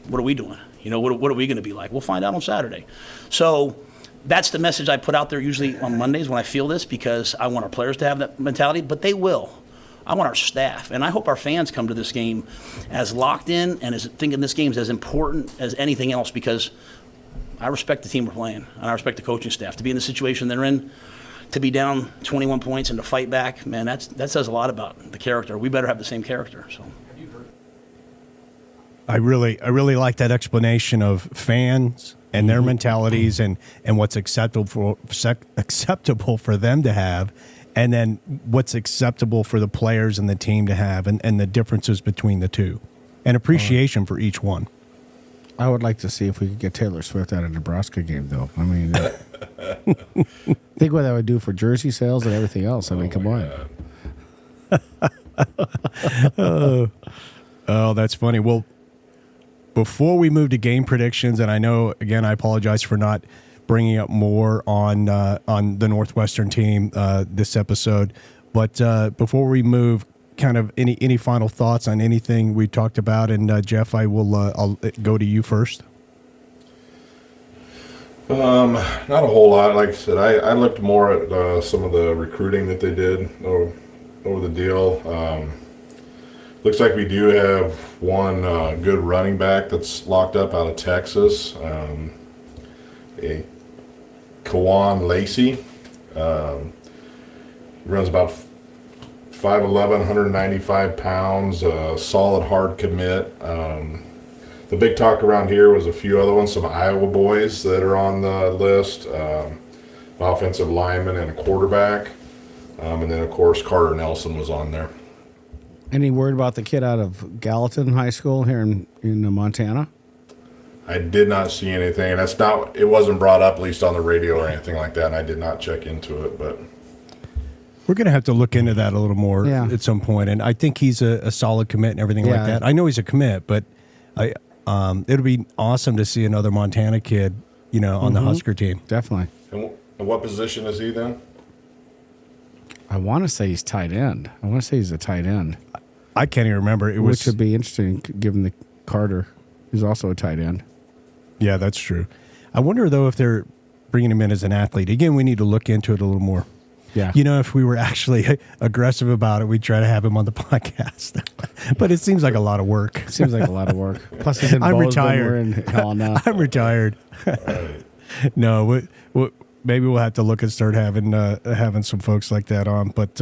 [SPEAKER 5] What are we doing? What are we going to be like? We'll find out on Saturday. So that's the message I put out there usually on Mondays when I feel this, because I want our players to have that mentality, but they will. I want our staff, and I hope our fans come to this game as locked in and as thinking this game is as important as anything else, because I respect the team we're playing, and I respect the coaching staff. To be in the situation they're in, to be down 21 points and to fight back, man, that says a lot about the character. We better have the same character. So,
[SPEAKER 1] I really like that explanation of fans and their mentalities and what's acceptable for them to have, and then what's acceptable for the players and the team to have, and the differences between the two, and appreciation for each one.
[SPEAKER 2] I would like to see if we could get Taylor Swift at a Nebraska game, though. I mean, think what that would do for jersey sales and everything else. I mean, come on.
[SPEAKER 1] Oh, that's funny. Well, before we move to game predictions, and I know, again, I apologize for not bringing up more on the Northwestern team this episode, but before we move, kind of any final thoughts on anything we talked about? And Jeff, I'll go to you first.
[SPEAKER 3] Not a whole lot. Like I said, I looked more at some of the recruiting that they did over the deal. Looks like we do have one good running back that's locked up out of Texas, a Kawan Lacey. Runs about 5'11", 195 pounds, solid hard commit. The big talk around here was a few other ones, some Iowa boys that are on the list, offensive lineman and a quarterback. And then, of course, Carter Nelson was on there.
[SPEAKER 2] Any word about the kid out of Gallatin High School here in Montana?
[SPEAKER 3] I did not see anything, and it wasn't brought up, at least on the radio or anything like that, and I did not check into it, but...
[SPEAKER 1] We're going to have to look into that a little more at some point, and I think he's a solid commit and everything like that. I know he's a commit, but it'll be awesome to see another Montana kid, on the Husker team.
[SPEAKER 2] Definitely.
[SPEAKER 3] And what position is he then?
[SPEAKER 2] I want to say he's tight end. I want to say he's a tight end.
[SPEAKER 1] I can't even remember.
[SPEAKER 2] Which would be interesting, given the Carter is also a tight end.
[SPEAKER 1] Yeah, that's true. I wonder, though, if they're bringing him in as an athlete. Again, we need to look into it a little more.
[SPEAKER 2] Yeah.
[SPEAKER 1] If we were actually aggressive about it, we'd try to have him on the podcast. But it seems like a lot of work.
[SPEAKER 2] It seems like a lot of work. Plus, he's in
[SPEAKER 1] I'm
[SPEAKER 2] Bozeman.
[SPEAKER 1] retired.
[SPEAKER 2] We're in hell now.
[SPEAKER 1] I'm retired. No, maybe we'll have to look and start having some folks like that on. But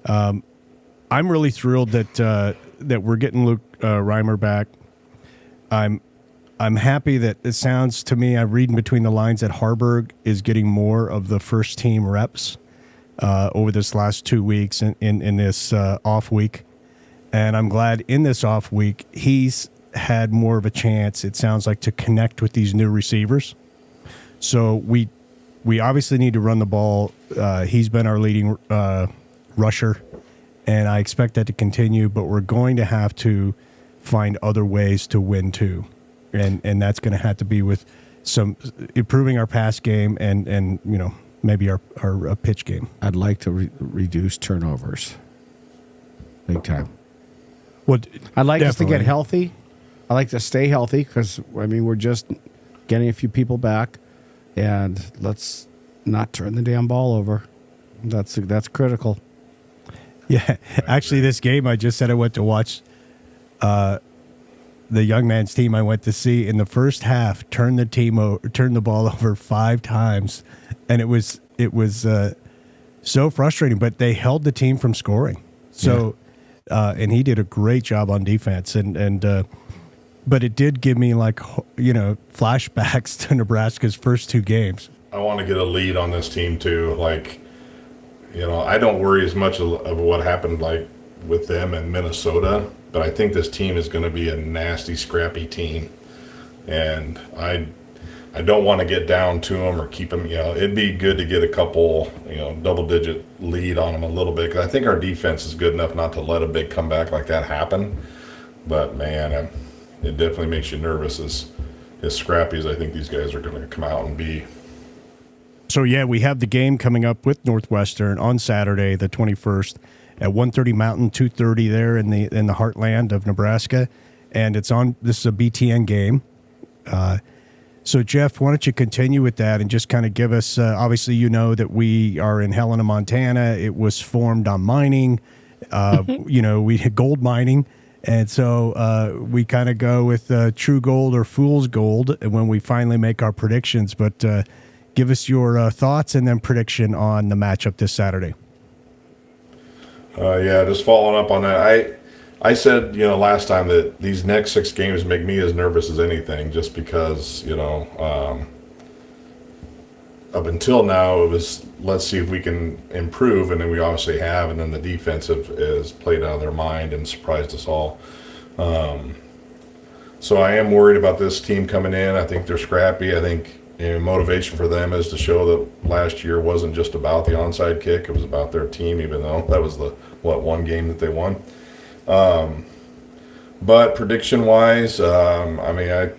[SPEAKER 1] I'm really thrilled that we're getting Luke Reimer back. I'm happy that it sounds to me, I'm reading between the lines, that Harburg is getting more of the first team reps over this last 2 weeks in this off week. And I'm glad in this off week he's had more of a chance, it sounds like, to connect with these new receivers. So we obviously need to run the ball. He's been our leading rusher, and I expect that to continue, but we're going to have to find other ways to win too. And that's going to have to be with some improving our pass game and maybe our pitch game.
[SPEAKER 2] I'd like to reduce turnovers. Big time.
[SPEAKER 1] Well,
[SPEAKER 2] I'd like us to get
[SPEAKER 1] definitely.
[SPEAKER 2] healthy. I like to stay healthy because, I mean, we're just getting a few people back. And let's not turn the damn ball over. That's critical.
[SPEAKER 1] Yeah, actually, this game I just said I went to watch. The young man's team I went to see in the first half turned the ball over 5 times, and it was so frustrating. But they held the team from scoring. So, and he did a great job on defense, but it did give me flashbacks to Nebraska's first 2 games.
[SPEAKER 3] I want to get a lead on this team too. I don't worry as much of what happened with them in Minnesota, but I think this team is going to be a nasty, scrappy team, and I don't want to get down to them or keep them. It'd be good to get a couple, double-digit lead on them a little bit, because I think our defense is good enough not to let a big comeback like that happen. But man, it definitely makes you nervous as scrappy as I think these guys are going to come out and be.
[SPEAKER 1] So yeah, we have the game coming up with Northwestern on Saturday, the 21st, at 1:30 Mountain, 2:30 there in the heartland of Nebraska, and it's on. This is a BTN game. So Jeff, why don't you continue with that and just kind of give us? Obviously, you know that we are in Helena, Montana. It was formed on mining. We had gold mining. And so we kind of go with true gold or fool's gold when we finally make our predictions. But give us your thoughts and then prediction on the matchup this Saturday.
[SPEAKER 3] Just following up on that, I said last time that these next 6 games make me as nervous as anything, just because up until now it was let's see if we can improve, and then we obviously have, and then the defensive is played out of their mind and surprised us all. So I am worried about this team coming in. I think they're scrappy. I think motivation for them is to show that last year wasn't just about the onside kick; it was about their team, even though that was the one game that they won. But prediction-wise, I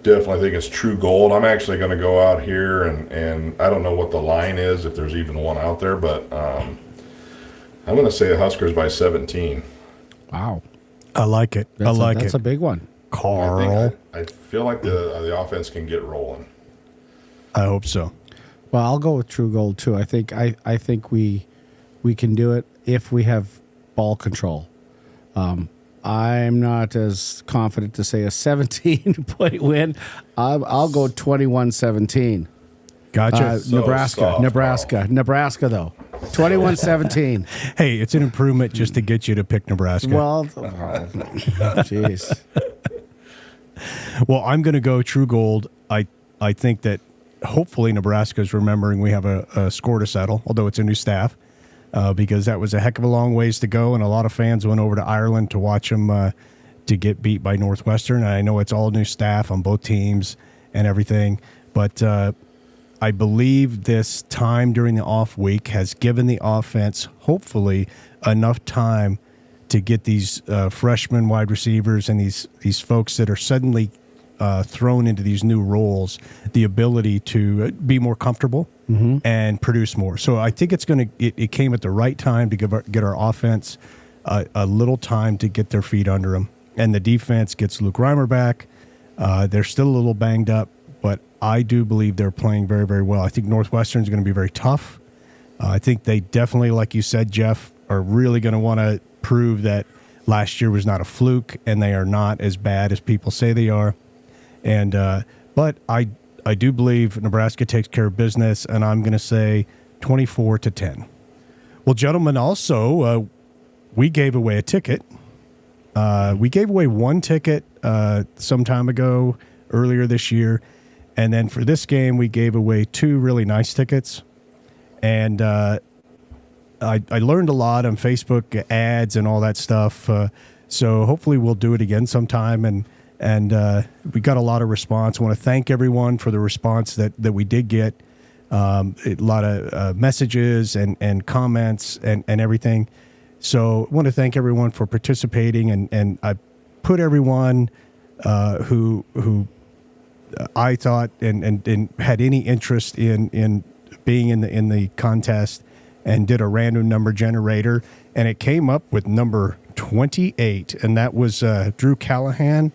[SPEAKER 3] definitely think it's true gold. I'm actually going to go out here, and I don't know what the line is, if there's even one out there, but I'm going to say the Huskers by 17.
[SPEAKER 2] Wow.
[SPEAKER 1] I like it.
[SPEAKER 2] That's a big one.
[SPEAKER 1] Carl.
[SPEAKER 3] I feel like the offense can get rolling.
[SPEAKER 1] I hope so.
[SPEAKER 2] Well, I'll go with true gold too. I think we can do it if we have ball control. I'm not as confident to say a 17-point win. I'll go 21-17.
[SPEAKER 1] Gotcha.
[SPEAKER 2] Nebraska, though. 21-17.
[SPEAKER 1] Hey, it's an improvement just to get you to pick Nebraska.
[SPEAKER 2] Well, jeez.
[SPEAKER 1] Well, I'm going to go true gold. I think that hopefully Nebraska is remembering we have a score to settle, although it's a new staff, because that was a heck of a long ways to go, and a lot of fans went over to Ireland to watch them to get beat by Northwestern. And I know it's all new staff on both teams and everything, but I believe this time during the off week has given the offense, hopefully, enough time to get these freshman wide receivers and these folks that are suddenly thrown into these new roles the ability to be more comfortable and produce more. So I think it came at the right time to get our offense a little time to get their feet under them. And the defense gets Luke Reimer back. They're still a little banged up, but I do believe they're playing very, very well. I think Northwestern is going to be very tough. I think they definitely, like you said, Jeff, are really going to want to prove that last year was not a fluke and they are not as bad as people say they are. And but I do believe Nebraska takes care of business, and I'm going to say 24-10. Well, gentlemen, also we gave away a ticket. We gave away one ticket some time ago, earlier this year, and then for this game we gave away 2 really nice tickets. And I learned a lot on Facebook ads and all that stuff. So hopefully we'll do it again sometime. And we got a lot of response. I want to thank everyone for the response that we did get. A lot of messages and comments and everything. So I want to thank everyone for participating. And I put everyone who I thought and had any interest in being in the contest and did a random number generator, and it came up with number 28, and that was Drew Callahan.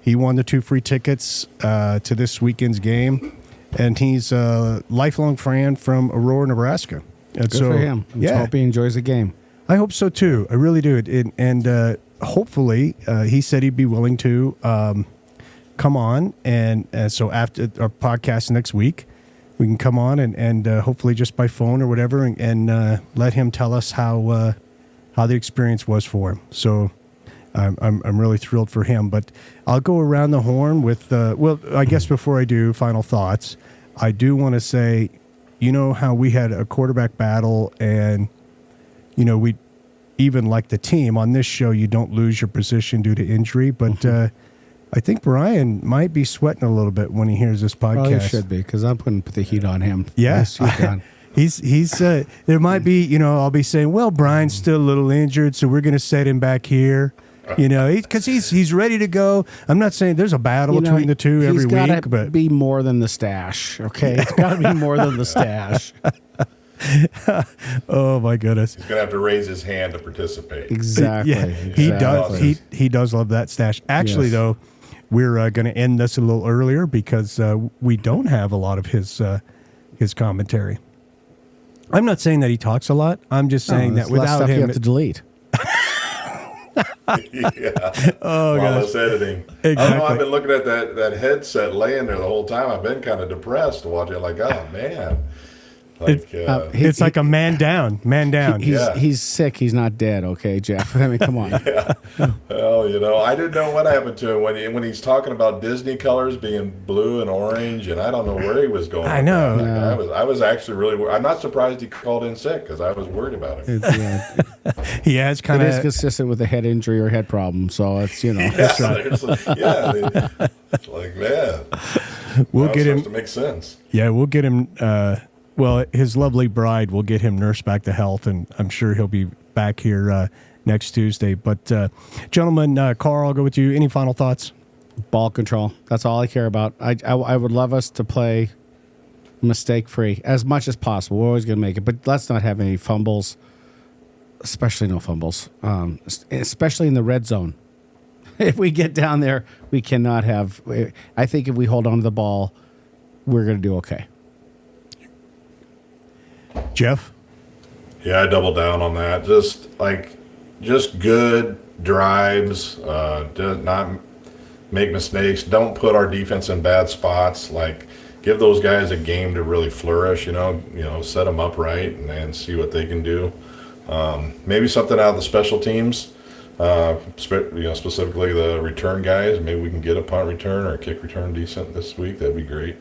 [SPEAKER 1] He won the 2 free tickets to this weekend's game, and he's a lifelong fan from Aurora, Nebraska. And
[SPEAKER 2] Good for him. Let's hope he enjoys the game.
[SPEAKER 1] I hope so too. I really do. And hopefully, he said he'd be willing to come on, and so after our podcast next week, we can come on and hopefully just by phone or whatever, and let him tell us how the experience was for him. So I'm really thrilled for him. But I'll go around the horn with well, I guess before I do final thoughts, I do want to say, you know how we had a quarterback battle, and you know we even like the team on this show, you don't lose your position due to injury, but. I think Brian might be sweating a little bit when he hears this podcast.
[SPEAKER 2] Oh, he should be, because I'm putting the heat on him.
[SPEAKER 1] Yes. He's there might be, you know, I'll be saying, well, Brian's still a little injured, so we're going to set him back here. You know, because he's ready to go. I'm not saying there's a battle between the two every week, but
[SPEAKER 2] it's got to be more than the stash, okay? It's got to be more than the stash.
[SPEAKER 1] Oh my goodness!
[SPEAKER 3] He's gonna have to raise his hand to participate.
[SPEAKER 2] Exactly.
[SPEAKER 1] Yeah, he does. He does love that stash. Actually, though, we're going to end this a little earlier because we don't have a lot of his commentary. I'm not saying that he talks a lot. I'm just saying that without
[SPEAKER 2] stuff
[SPEAKER 1] him,
[SPEAKER 2] you have to delete.
[SPEAKER 3] Yeah.
[SPEAKER 1] Oh,
[SPEAKER 3] Flawless editing.
[SPEAKER 1] Exactly.
[SPEAKER 3] I don't know. I've been looking at that headset laying there the whole time. I've been kind of depressed watching it. Like, oh man. Like,
[SPEAKER 1] it's like a man down.
[SPEAKER 2] He's sick. He's not dead. Okay, Jeff. I mean, come on.
[SPEAKER 3] Yeah. Well, you know, I didn't know what happened to him when he's talking about Disney colors being blue and orange, and I don't know where he was going.
[SPEAKER 1] I know.
[SPEAKER 3] Like, I was actually really worried. I'm not surprised he called in sick because I was worried about him.
[SPEAKER 1] He has kind of.
[SPEAKER 2] It is consistent with a head injury or head problem, so it's
[SPEAKER 1] That's right.
[SPEAKER 3] It's like, man,
[SPEAKER 1] we'll get him
[SPEAKER 3] to make sense.
[SPEAKER 1] Yeah, we'll get him. Well, his lovely bride will get him nursed back to health, and I'm sure he'll be back here next Tuesday. But, gentlemen, Carl, I'll go with you. Any final thoughts?
[SPEAKER 2] Ball control. That's all I care about. I would love us to play mistake-free as much as possible. We're always going to make it, but let's not have any fumbles, especially no fumbles, especially in the red zone. If we get down there, we cannot have – I think if we hold on to the ball, we're going to do okay.
[SPEAKER 1] Jeff?
[SPEAKER 3] Yeah, I double down on that. Just good drives. Do not make mistakes. Don't put our defense in bad spots. Like, give those guys a game to really flourish. You know, set them up right and see what they can do. Maybe something out of the special teams. Specifically the return guys. Maybe we can get a punt return or a kick return decent this week. That'd be great.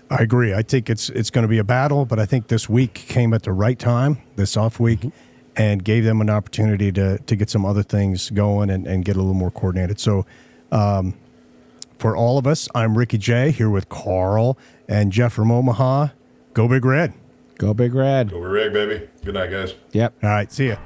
[SPEAKER 1] I agree. I think it's going to be a battle, but I think this week came at the right time, this off week, and gave them an opportunity to get some other things going and get a little more coordinated. So for all of us, I'm Ricky J here with Carl and Jeff from Omaha. Go Big Red.
[SPEAKER 2] Go Big Red.
[SPEAKER 3] Go Big Red, baby. Good night, guys.
[SPEAKER 2] Yep.
[SPEAKER 1] All right. See ya.